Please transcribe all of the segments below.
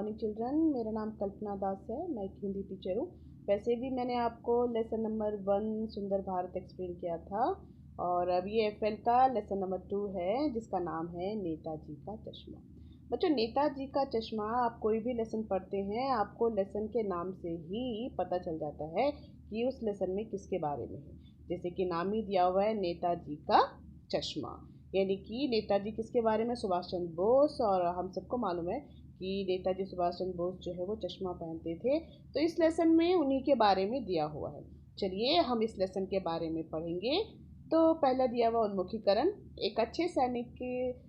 Morning children. मेरा नाम कल्पना दास है। मैं एक हिंदी टीचर हूँ। वैसे भी मैंने आपको लेसन नंबर 1 सुंदर भारत एक्सप्लेन किया था और अब ये एफएल का लेसन नंबर 2 है जिसका नाम है नेताजी का चश्मा। बच्चों, नेताजी का चश्मा आप कोई भी लेसन पढ़ते हैं आपको लेसन के नाम से ही पता चल जाता है कि उस लेसन में किसके बारे में है। जैसे कि नाम ही दिया हुआ है नेताजी का चश्मा, यानी कि नेताजी किसके बारे में, सुभाष चंद्र बोस। और हम सबको मालूम है कि नेताजी सुभाष चंद्र बोस जो है वो चश्मा पहनते थे, तो इस लेसन में उन्हीं के बारे में दिया हुआ है। चलिए हम इस लेसन के बारे में पढ़ेंगे। तो पहला दिया हुआ उन्मुखीकरण। एक अच्छे सैनिक के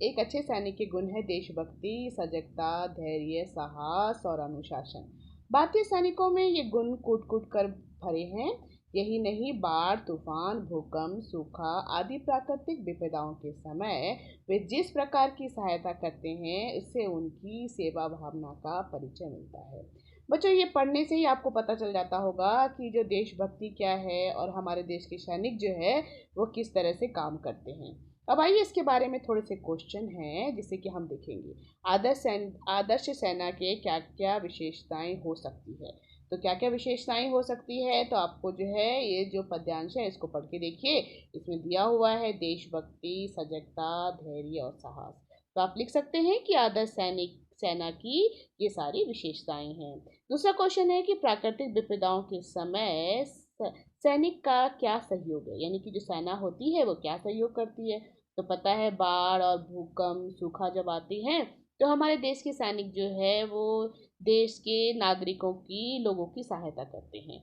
एक अच्छे सैनिक के गुण है देशभक्ति, सजगता, धैर्य, साहस और अनुशासन। भारतीय सैनिकों में ये गुण कूट कूट कर भरे हैं। यही नहीं, बाढ़, तूफान, भूकंप, सूखा आदि प्राकृतिक विपदाओं के समय वे जिस प्रकार की सहायता करते हैं उससे उनकी सेवा भावना का परिचय मिलता है। बच्चों, ये पढ़ने से ही आपको पता चल जाता होगा कि जो देशभक्ति क्या है और हमारे देश के सैनिक जो है वो किस तरह से काम करते हैं। अब आइए इसके बारे में थोड़े से क्वेश्चन हैं जिसे कि हम देखेंगे। आदर्श सेना के क्या क्या विशेषताएं हो सकती है। तो क्या क्या विशेषताएं हो सकती है, तो आपको जो है ये जो पद्यांश है इसको पढ़ के देखिए। इसमें दिया हुआ है देशभक्ति, सजगता, धैर्य और साहस। तो आप लिख सकते हैं कि आदर्श सेना की ये सारी विशेषताएं हैं। दूसरा क्वेश्चन है कि प्राकृतिक विपदाओं के समय सैनिक का क्या सहयोग है, यानी कि जो सेना होती है वो क्या सहयोग करती है। तो पता है बाढ़ और भूकंप, सूखा जब आती हैं तो हमारे देश के सैनिक जो है वो देश के नागरिकों की, लोगों की सहायता करते हैं।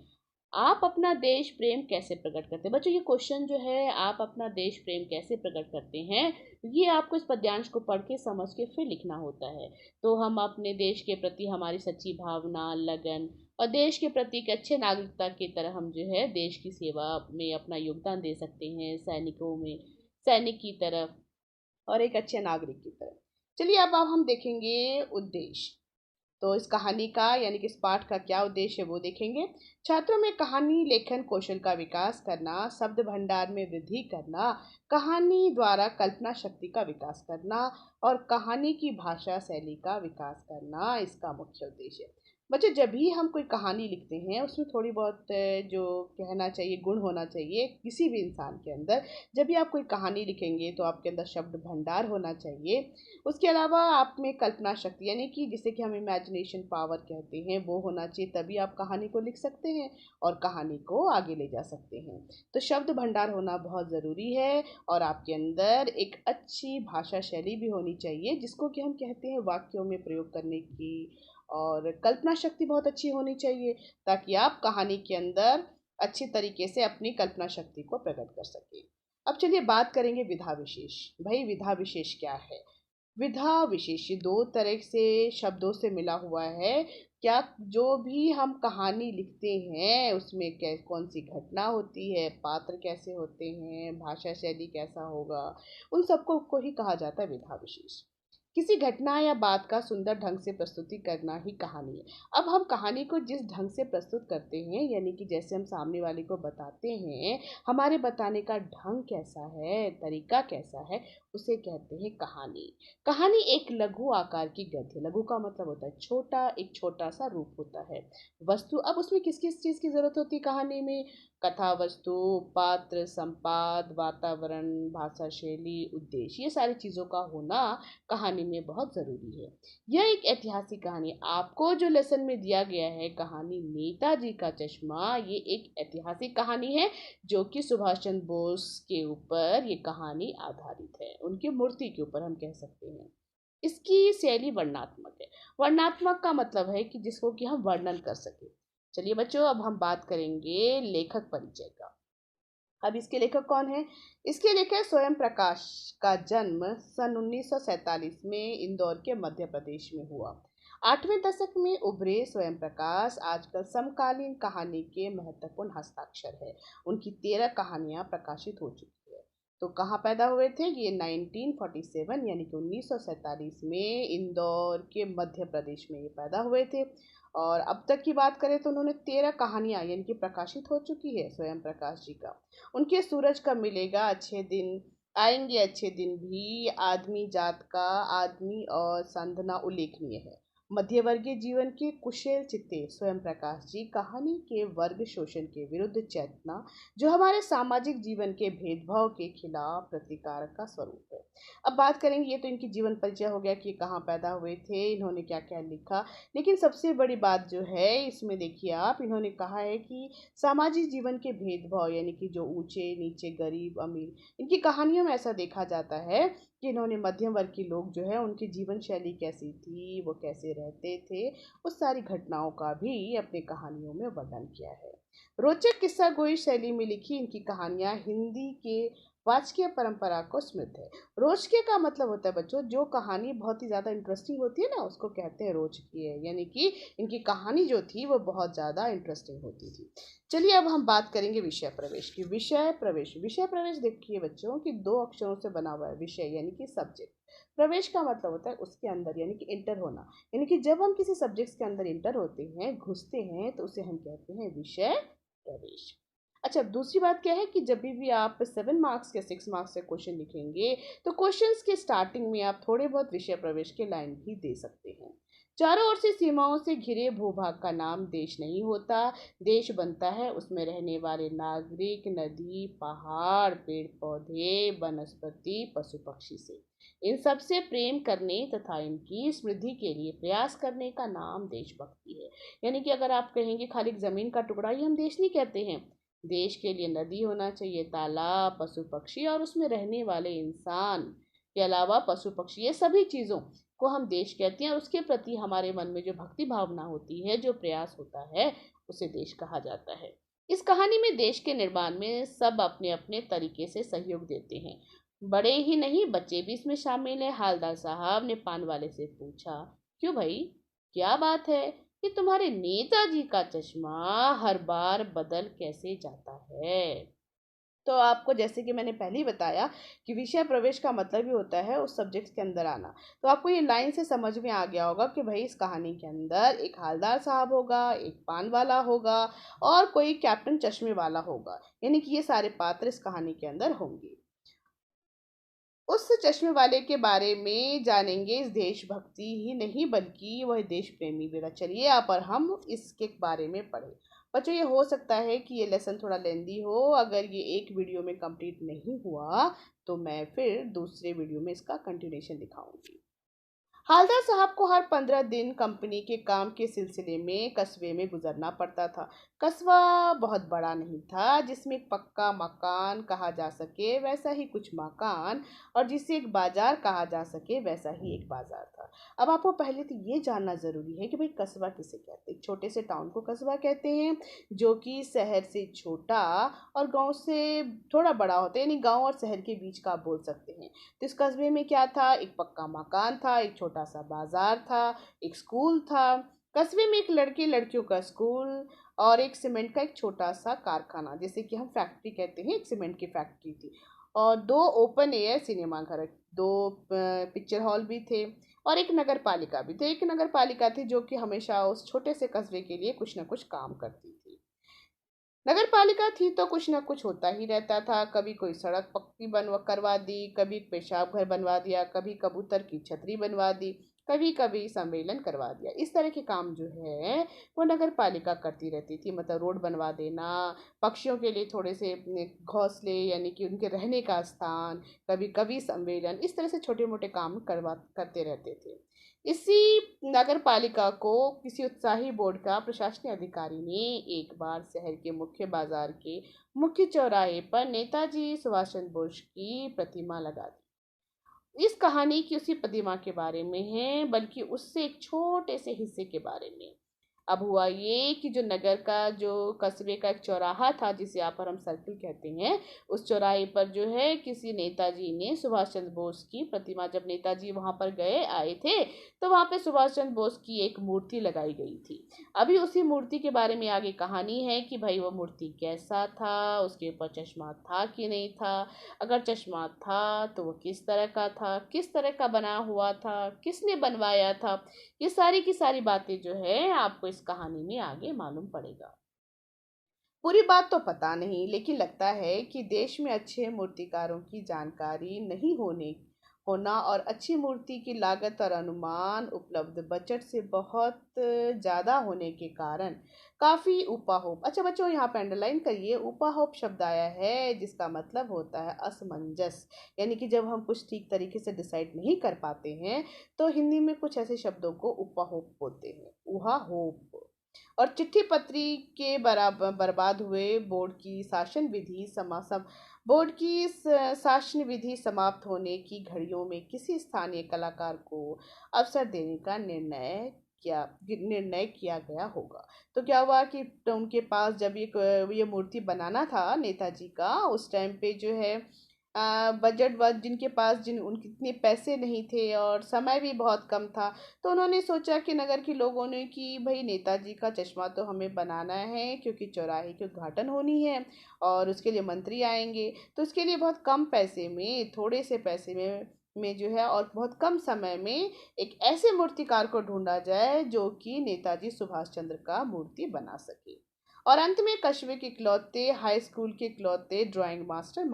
आप अपना देश प्रेम कैसे प्रकट करते हैं। बच्चों, ये क्वेश्चन जो है आप अपना देश प्रेम कैसे प्रकट करते हैं, ये आपको इस पद्यांश को पढ़ के समझ के फिर लिखना होता है। तो हम अपने देश के प्रति हमारी सच्ची भावना, लगन और देश के प्रति एक अच्छे नागरिकता की तरह हम जो है देश की सेवा में अपना योगदान दे सकते हैं, सैनिक की तरफ और एक अच्छे नागरिक की तरफ। चलिए अब हम देखेंगे उद्देश्य। तो इस कहानी का यानी कि इस पाठ का क्या उद्देश्य है वो देखेंगे। छात्रों में कहानी लेखन कौशल का विकास करना, शब्द भंडार में वृद्धि करना, कहानी द्वारा कल्पना शक्ति का विकास करना और कहानी की भाषा शैली का विकास करना इसका मुख्य उद्देश्य है। बच्चे, जब भी हम कोई कहानी लिखते हैं उसमें थोड़ी बहुत जो कहना चाहिए गुण होना चाहिए किसी भी इंसान के अंदर। जब भी आप कोई कहानी लिखेंगे तो आपके अंदर शब्द भंडार होना चाहिए। उसके अलावा आप में कल्पना शक्ति यानी कि जिसे कि हम इमेजिनेशन पावर कहते हैं वो होना चाहिए, तभी आप कहानी को लिख सकते हैं और कहानी को आगे ले जा सकते हैं। तो शब्द भंडार होना बहुत ज़रूरी है और आपके अंदर एक अच्छी भाषा शैली भी होनी चाहिए जिसको कि हम कहते हैं वाक्यों में प्रयोग करने की, और कल्पना शक्ति बहुत अच्छी होनी चाहिए ताकि आप कहानी के अंदर अच्छी तरीके से अपनी कल्पना शक्ति को प्रकट कर सकें। अब चलिए बात करेंगे विधा विशेष। भाई, विधा विशेष क्या है। विधा विशेष दो तरह से शब्दों से मिला हुआ है। क्या जो भी हम कहानी लिखते हैं उसमें कौन सी घटना होती है, पात्र कैसे होते हैं, भाषा शैली कैसा होगा, उन सबको को ही कहा जाता है विधा विशेष। किसी घटना या बात का सुंदर ढंग से प्रस्तुति करना ही कहानी है। अब हम कहानी को जिस ढंग से प्रस्तुत करते हैं यानी कि जैसे हम सामने वाले को बताते हैं, हमारे बताने का ढंग कैसा है, तरीका कैसा है, उसे कहते हैं कहानी। कहानी एक लघु आकार की गद्य, लघु का मतलब होता है छोटा, एक छोटा सा रूप होता है। वस्तु, अब उसमें किस किस चीज़ की जरूरत होती है कहानी में। कथा वस्तु, पात्र, संपाद, वातावरण, भाषा शैली, उद्देश्य, ये सारी चीज़ों का होना कहानी में बहुत ज़रूरी है। यह एक ऐतिहासिक कहानी है। आपको जो लेसन में दिया गया है कहानी नेताजी का चश्मा, ये एक ऐतिहासिक कहानी है जो कि सुभाष चंद्र बोस के ऊपर ये कहानी आधारित है, उनकी मूर्ति के ऊपर हम कह सकते हैं। इसकी शैली वर्णनात्मक है। वर्णनात्मक का मतलब है कि जिसको कि हम वर्णन कर सके। चलिए बच्चों, अब हम बात करेंगे लेखक परिचय का। अब इसके लेखक कौन है। इसके लेखक स्वयं प्रकाश का जन्म सन 1947 में इंदौर के मध्य प्रदेश में हुआ। 8वें दशक में उभरे स्वयं प्रकाश आजकल समकालीन कहानी के महत्वपूर्ण हस्ताक्षर है। उनकी 13 कहानियां प्रकाशित हो चुकी है। तो कहाँ पैदा हुए थे ये 1947 यानी कि 1947 में इंदौर के मध्य प्रदेश में ये पैदा हुए थे। और अब तक की बात करें तो उन्होंने 13 कहानियां यानी कि प्रकाशित हो चुकी है स्वयं प्रकाश जी का। उनके सूरज कब मिलेगा, अच्छे दिन आएंगे, अच्छे दिन भी, आदमी जात का, आदमी और संधना उल्लेखनीय है। मध्यवर्गीय जीवन के कुशल चित्ते स्वयं प्रकाश जी कहानी के वर्ग शोषण के विरुद्ध चेतना, जो हमारे सामाजिक जीवन के भेदभाव के खिलाफ प्रतिकार का स्वरूप है। अब बात करेंगे, ये तो इनकी जीवन परिचय हो गया कि कहाँ पैदा हुए थे, इन्होंने क्या क्या लिखा। लेकिन सबसे बड़ी बात जो है इसमें देखिए आप, इन्होंने कहा है कि सामाजिक जीवन के भेदभाव यानी कि जो ऊंचे नीचे गरीब अमीर, इनकी कहानियों में ऐसा देखा जाता है कि इन्होंने मध्यम वर्ग के लोग जो है उनकी जीवन शैली कैसी थी, वो कैसे रहते थे, उस सारी घटनाओं का भी अपने कहानियों में वर्णन किया है। रोचक किस्सा गोई शैली में लिखी इनकी कहानियां हिंदी के वाचकीय परंपरा को स्मृत है। रोचकीय का मतलब होता है बच्चों, जो कहानी बहुत ही ज़्यादा इंटरेस्टिंग होती है ना, उसको कहते हैं रोचकीय, यानी कि इनकी कहानी जो थी वो बहुत ज़्यादा इंटरेस्टिंग होती थी। चलिए अब हम बात करेंगे विषय प्रवेश की। विषय प्रवेश देखिए बच्चों कि दो अक्षरों से बना हुआ है। विषय यानी कि सब्जेक्ट, प्रवेश का मतलब होता है उसके अंदर यानी कि इंटर होना, यानी कि जब हम किसी सब्जेक्ट के अंदर इंटर होते हैं, घुसते हैं, तो उसे हम कहते हैं विषय प्रवेश। अच्छा, दूसरी बात क्या है कि जब भी आप 7 मार्क्स या 6 मार्क्स से क्वेश्चन लिखेंगे, तो क्वेश्चंस के स्टार्टिंग में आप थोड़े बहुत विषय प्रवेश के लाइन भी दे सकते हैं। चारों ओर से सीमाओं से घिरे भूभाग का नाम देश नहीं होता। देश बनता है उसमें रहने वाले नागरिक, नदी, पहाड़, पेड़ पौधे, वनस्पति, पशु पक्षी से। इन सब से प्रेम करने तथा इनकी समृद्धि के लिए प्रयास करने का नाम देशभक्ति है। यानी कि अगर आप कहेंगे खाली जमीन का टुकड़ा ही हम देश नहीं कहते हैं, देश के लिए नदी होना चाहिए, तालाब, पशु पक्षी और उसमें रहने वाले इंसान के अलावा पशु पक्षी, ये सभी चीज़ों को हम देश कहते हैं। और उसके प्रति हमारे मन में जो भक्ति भावना होती है, जो प्रयास होता है, उसे देश कहा जाता है। इस कहानी में देश के निर्माण में सब अपने अपने तरीके से सहयोग देते हैं। बड़े ही नहीं, बच्चे भी इसमें शामिल हैं। हालदार साहब ने पान वाले से पूछा, क्यों भाई, क्या बात है कि तुम्हारे नेताजी का चश्मा हर बार बदल कैसे जाता है? तो आपको जैसे कि मैंने पहले ही बताया कि विषय प्रवेश का मतलब ही होता है उस सब्जेक्ट के अंदर आना। तो आपको ये लाइन से समझ में आ गया होगा कि भाई इस कहानी के अंदर एक हालदार साहब होगा, एक पान वाला होगा और कोई कैप्टन चश्मे वाला होगा, यानी कि ये सारे पात्र इस कहानी के अंदर होंगे। उस चश्मे वाले के बारे में जानेंगे, इस देशभक्ति ही नहीं बल्कि वह देश प्रेमी भी था। चलिए यहाँ पर हम इसके बारे में पढ़ें। बच्चों, ये हो सकता है कि ये लेसन थोड़ा लेंदी हो, अगर ये एक वीडियो में कंप्लीट नहीं हुआ तो मैं फिर दूसरे वीडियो में इसका कंटिन्यूशन दिखाऊंगी। हालदार साहब को हर 15 दिन कंपनी के काम के सिलसिले में कस्बे में गुजरना पड़ता था। कस्बा बहुत बड़ा नहीं था, जिसमें एक पक्का मकान कहा जा सके वैसा ही कुछ मकान, और जिसे एक बाजार कहा जा सके वैसा ही एक बाजार था। अब आपको पहले तो ये जानना ज़रूरी है कि भाई कस्बा किसे कहते हैं। छोटे से टाउन को कस्बा कहते हैं, जो कि शहर से छोटा और गांव से थोड़ा बड़ा होता है, यानी गांव और शहर के बीच का आप बोल सकते हैं। तो इस कस्बे में क्या था, एक पक्का मकान था, एक छोटा सा बाजार था, एक स्कूल था। कस्बे में एक लड़के लड़कियों का स्कूल और एक सीमेंट का एक छोटा सा कारखाना, जैसे कि हम फैक्ट्री कहते हैं, एक सीमेंट की फैक्ट्री थी। और 2 ओपन एयर सिनेमा घर, 2 पिक्चर हॉल भी थे, और एक नगर पालिका भी थी। एक नगर पालिका थी जो कि हमेशा उस छोटे से कस्बे के लिए कुछ ना कुछ काम करती थी। नगर पालिका थी तो कुछ ना कुछ होता ही रहता था। कभी कोई सड़क पक्की बनवा करवा दी, कभी पेशाब घर बनवा दिया, कभी कबूतर की छतरी बनवा दी, कभी कभी सम्मेलन करवा दिया। इस तरह के काम जो है वो नगर पालिका करती रहती थी। मतलब रोड बनवा देना, पक्षियों के लिए थोड़े से घोंसले यानी कि उनके रहने का स्थान, कभी कभी सम्मेलन, इस तरह से छोटे मोटे काम करवा करते रहते थे। इसी नगर पालिका को किसी उत्साही बोर्ड का प्रशासनिक अधिकारी ने एक बार शहर के मुख्य बाजार के मुख्य चौराहे पर नेताजी सुभाष चंद्र बोस की प्रतिमा लगा दी। इस कहानी की उसी प्रतिमा के बारे में है, बल्कि उससे एक छोटे से हिस्से के बारे में। अब हुआ ये कि जो नगर का, जो कस्बे का एक चौराहा था, जिसे यहाँ पर हम सर्किल कहते हैं, उस चौराहे पर जो है किसी नेताजी ने सुभाष चंद्र बोस की प्रतिमा, जब नेताजी वहां पर गए आए थे, तो वहां पे सुभाष चंद्र बोस की एक मूर्ति लगाई गई थी। अभी उसी मूर्ति के बारे में आगे कहानी है कि भाई वो मूर्ति कैसा था, उसके ऊपर चश्मा था कि नहीं था, अगर चश्मा था तो वो किस तरह का था, किस तरह का बना हुआ था, किसने बनवाया था, ये सारी की सारी बातें जो है आपको इस कहानी में आगे मालूम पड़ेगा। पूरी बात तो पता नहीं, लेकिन लगता है कि देश में अच्छे मूर्तिकारों की जानकारी नहीं होने होना और अच्छी मूर्ति की लागत और अनुमान उपलब्ध बजट से बहुत ज़्यादा होने के कारण काफ़ी उपाहोप। अच्छा बच्चों, यहाँ पे अंडरलाइन करिए, उपाहोप शब्द आया है जिसका मतलब होता है असमंजस। यानी कि जब हम कुछ ठीक तरीके से डिसाइड नहीं कर पाते हैं तो हिंदी में कुछ ऐसे शब्दों को उपाहोप बोलते हैं, उहा होप। और चिट्ठी पत्री के बराबर बर्बाद हुए बोर्ड की शासन विधि बोर्ड की शासन विधि समाप्त होने की घड़ियों में किसी स्थानीय कलाकार को अवसर देने का निर्णय किया गया होगा। तो क्या हुआ कि तो उनके पास जब ये मूर्ति बनाना था नेताजी का, उस टाइम पे जो है बजट व जिनके पास जिन उनके इतने पैसे नहीं थे और समय भी बहुत कम था, तो उन्होंने सोचा कि नगर के लोगों ने कि भाई नेताजी का चश्मा तो हमें बनाना है क्योंकि चौराहे की उद्घाटन होनी है और उसके लिए मंत्री आएंगे। तो उसके लिए बहुत कम पैसे में, थोड़े से पैसे में जो है और बहुत कम समय में एक ऐसे मूर्तिकार को ढूंढा जाए जो कि नेताजी सुभाष चंद्र का मूर्ति बना सके। और अंत में कस्बे के इकलौते हाई स्कूल के इकलौते ड्राइंग मास्टर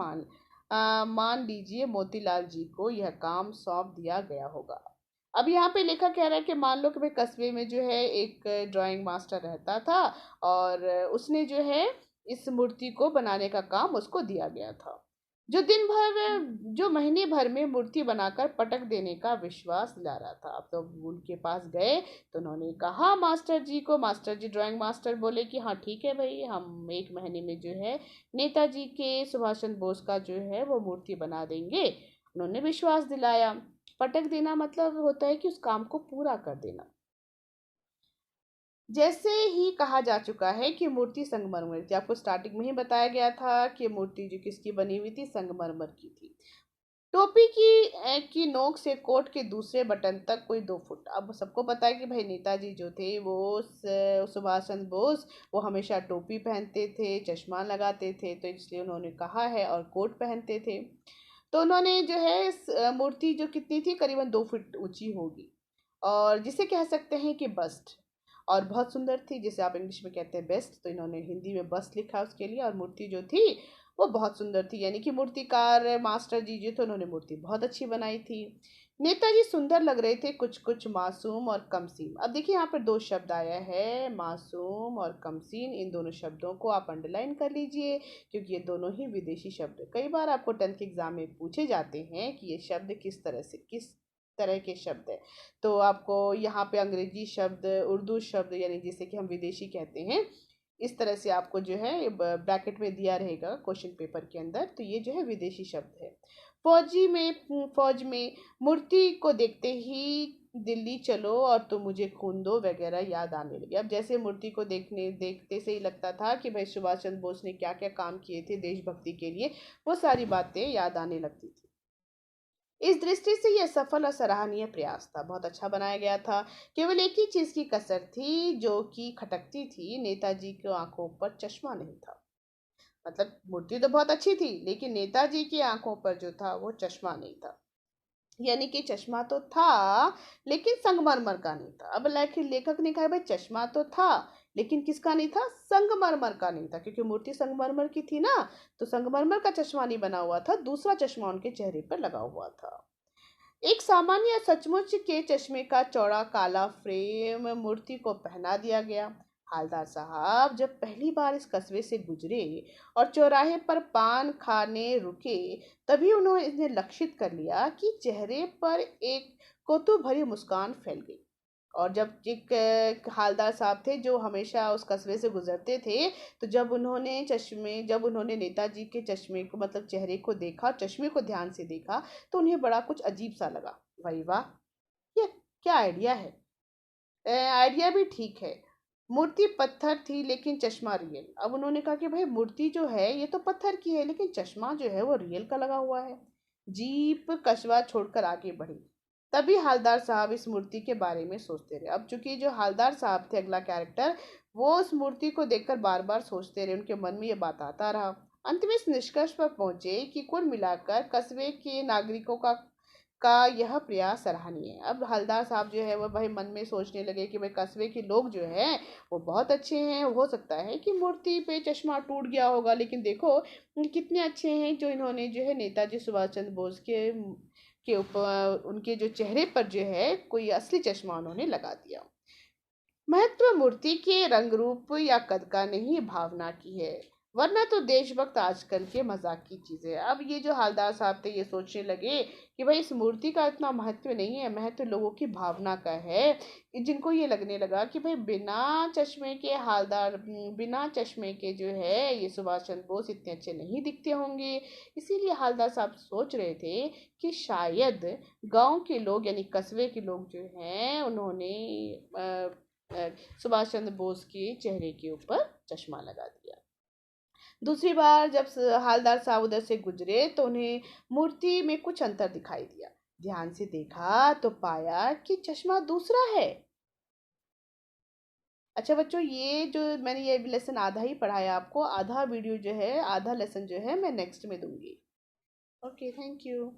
मान लीजिए मोतीलाल जी को यह काम सौंप दिया गया होगा। अब यहाँ पे लेखक कह रहा है कि मान लो कि भाई कस्बे में जो है एक ड्राइंग मास्टर रहता था और उसने जो है इस मूर्ति को बनाने का काम उसको दिया गया था, जो महीने भर में मूर्ति बनाकर पटक देने का विश्वास दिला रहा था। अब तो उनके पास गए तो उन्होंने कहा मास्टर जी ड्राइंग मास्टर बोले कि हाँ ठीक है भाई, हम एक महीने में जो है नेताजी के सुभाष चंद्र बोस का जो है वो मूर्ति बना देंगे। उन्होंने विश्वास दिलाया। पटक देना मतलब होता है कि उस काम को पूरा कर देना। जैसे ही कहा जा चुका है कि मूर्ति संगमरमर थी, आपको स्टार्टिंग में ही बताया गया था कि मूर्ति जो किसकी बनी हुई थी, संगमरमर की थी। टोपी की नोक से कोट के दूसरे बटन तक कोई 2 फुट। अब सबको पता है कि भाई नेताजी जो थे वो सुभाष चंद्र बोस वो हमेशा टोपी पहनते थे, चश्मा लगाते थे, तो इसलिए उन्होंने कहा है और कोट पहनते थे। तो उन्होंने जो है मूर्ति जो कितनी थी, करीबन 2 फुट ऊंची होगी और जिसे कह सकते हैं कि बस्ट, और बहुत सुंदर थी, जिसे आप इंग्लिश में कहते हैं बेस्ट, तो इन्होंने हिंदी में बस्ट लिखा उसके लिए। और मूर्ति जो थी वो बहुत सुंदर थी, यानी कि मूर्तिकार मास्टर जी जो थे उन्होंने मूर्ति बहुत अच्छी बनाई थी। नेताजी सुंदर लग रहे थे, कुछ कुछ मासूम और कमसीन। अब देखिए यहाँ पर 2 शब्द आया है, मासूम और कमसीन। इन दोनों शब्दों को आप अंडरलाइन कर लीजिए क्योंकि ये दोनों ही विदेशी शब्द कई बार आपको 10th के एग्जाम में पूछे जाते हैं कि ये शब्द किस तरह के शब्द है। तो आपको यहाँ पे अंग्रेजी शब्द, उर्दू शब्द, यानी जिसे कि हम विदेशी कहते हैं, इस तरह से आपको जो है ब्रैकेट में दिया रहेगा क्वेश्चन पेपर के अंदर। तो ये जो है विदेशी शब्द है। फौज में मूर्ति को देखते ही दिल्ली चलो और तो मुझे खून दो वगैरह याद आने लगे। अब जैसे मूर्ति को देखते से ही लगता था कि भाई सुभाष चंद्र बोस ने क्या क्या काम किए थे देशभक्ति के लिए, वो सारी बातें याद आने लगती थी। इस दृष्टि से यह सफल और सराहनीय प्रयास था, बहुत अच्छा बनाया गया था। केवल एक ही चीज की कसर थी जो कि खटकती थी, नेताजी की आंखों पर चश्मा नहीं था। मतलब मूर्ति तो बहुत अच्छी थी लेकिन नेताजी की आंखों पर जो था वो चश्मा नहीं था। यानी कि चश्मा तो था लेकिन संगमरमर का नहीं था। अब लेखक ने कहा भाई चश्मा तो था लेकिन किसका नहीं था, संगमरमर का नहीं था, क्योंकि मूर्ति संगमरमर की थी ना, तो संगमरमर का चश्मा नहीं बना हुआ था, दूसरा चश्मा उनके चेहरे पर लगा हुआ था। एक सामान्य सचमुच के चश्मे का चौड़ा काला फ्रेम मूर्ति को पहना दिया गया। हालदार साहब जब पहली बार इस कस्बे से गुजरे और चौराहे पर पान खाने रुके, तभी उन्होंने इन्हें लक्षित कर लिया कि चेहरे पर एक कौतूहल भरी मुस्कान फैल गई। और जब एक हालदार साहब थे जो हमेशा उस कस्बे से गुजरते थे, तो जब उन्होंने नेताजी के चश्मे को, मतलब चेहरे को देखा, चश्मे को ध्यान से देखा, तो उन्हें बड़ा कुछ अजीब सा लगा। भाई वाह, ये क्या आइडिया है। आइडिया भी ठीक है। मूर्ति पत्थर थी लेकिन चश्मा रियल। अब उन्होंने कहा कि भाई मूर्ति जो है ये तो पत्थर की है लेकिन चश्मा जो है वो रियल का लगा हुआ है। जीप कस्बा छोड़कर आगे बढ़ी। तभी हालदार साहब इस मूर्ति के बारे में सोचते रहे। अब चूंकि जो हालदार साहब थे, अगला कैरेक्टर, वो उस मूर्ति को देखकर बार बार सोचते रहे, उनके मन में ये बात आता रहा। अंत में इस निष्कर्ष पर पहुंचे कि कुल मिलाकर कस्बे के नागरिकों का का यह प्रयास सराहनीय है। अब हवलदार साहब जो है वो भाई मन में सोचने लगे कि भाई कस्बे के लोग जो हैं वो बहुत अच्छे हैं, हो सकता है कि मूर्ति पे चश्मा टूट गया होगा, लेकिन देखो कितने अच्छे हैं जो इन्होंने जो है नेताजी सुभाष चंद्र बोस के ऊपर उनके जो चेहरे पर जो है कोई असली चश्मा उन्होंने लगा दिया। महत्व मूर्ति के रंग रूप या कद का नहीं, भावना की है। वरना तो देशभक्त आजकल के मजाक की चीजें। अब ये जो हालदार साहब थे ये सोचने लगे कि भाई इस मूर्ति का इतना महत्व नहीं है, महत्व लोगों की भावना का है। जिनको ये लगने लगा कि भाई बिना चश्मे के जो है ये सुभाष चंद्र बोस इतने अच्छे नहीं दिखते होंगे। इसीलिए हालदार साहब सोच रहे थे कि शायद गांव के लोग यानी कस्बे के लोग जो हैं उन्होंने सुभाष चंद्र बोस के चेहरे के ऊपर चश्मा लगा दिया। दूसरी बार जब हालदार साहब उधर से गुजरे तो उन्हें मूर्ति में कुछ अंतर दिखाई दिया। ध्यान से देखा तो पाया कि चश्मा दूसरा है। अच्छा बच्चों, ये जो मैंने ये लेसन आधा ही पढ़ाया आपको, आधा वीडियो जो है आधा लेसन जो है मैं नेक्स्ट में दूंगी। Okay, thank you.